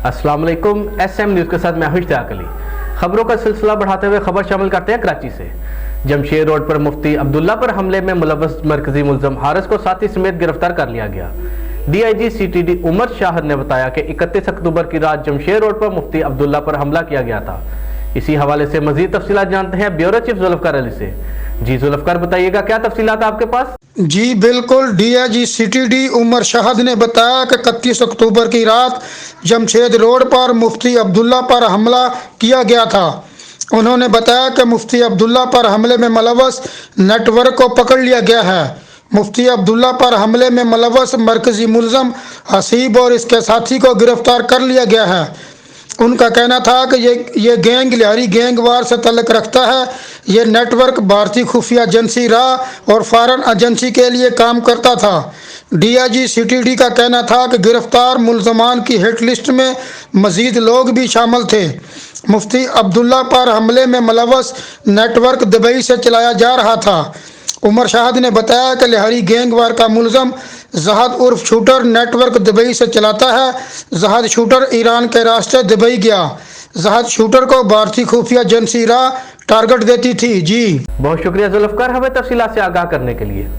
अस्सलाम वालेकुम। SM news के साथ मैं इश्तियाक अली। खबरों का सिलसिला बढ़ाते हुए खबर शामिल करते हैं कराची से। जमशेद रोड पर मुफ्ती अब्दुल्ला पर हमले में मुलव्वस मरकजी मुल्ज़म हारिस को साथी समेत गिरफ्तार कर लिया गया। DIG CTD उमर शाहिद ने बताया कि 31 अक्टूबर की रात जमशेद रोड पर मुफ्ती अब्दुल्ला पर हमला किया गया था। इसी हवाले से मजीद तफसीलात जानते हैं ब्यूरो चीफ जुल्फकार अली से। जी जुल्फकार, बताइएगा क्या तफसीलात आपके पास? जी बिल्कुल, DIG CTD उमर शाहिद ने बताया कि 31 अक्टूबर की रात जमशेद रोड पर मुफ्ती अब्दुल्ला पर हमला किया गया था। उन्होंने बताया कि मुफ्ती अब्दुल्ला पर हमले में मुलव्वस नेटवर्क को पकड़ लिया गया है। मुफ्ती अब्दुल्ला पर हमले में मुलव्वस मरकजी मुल्ज़म हसीब और इसके साथी को गिरफ्तार कर लिया गया है। उनका कहना था कि ये गैंग लिहारी गैंग वार से तल्लुक़ रखता है। ये नेटवर्क भारतीय खुफिया एजेंसी रा और फॉरेन एजेंसी के लिए काम करता था। DIG CTD का कहना था कि गिरफ्तार मुल्ज़मान की हिट लिस्ट में मज़ीद लोग भी शामिल थे। मुफ्ती अब्दुल्ला पर हमले में मुलव्वस नेटवर्क दुबई से चलाया जा रहा था। उमर शाहिद ने बताया कि लिहारी गैंग वार का मुल्ज़म जहाद उर्फ शूटर नेटवर्क दुबई से चलाता है। जहाद शूटर ईरान के रास्ते दुबई गया। जहाद शूटर को भारतीय खुफिया एजेंसी रा टारगेट देती थी। जी बहुत शुक्रिया जुल्फकार, हमें तफसीलात से आगाह करने के लिए।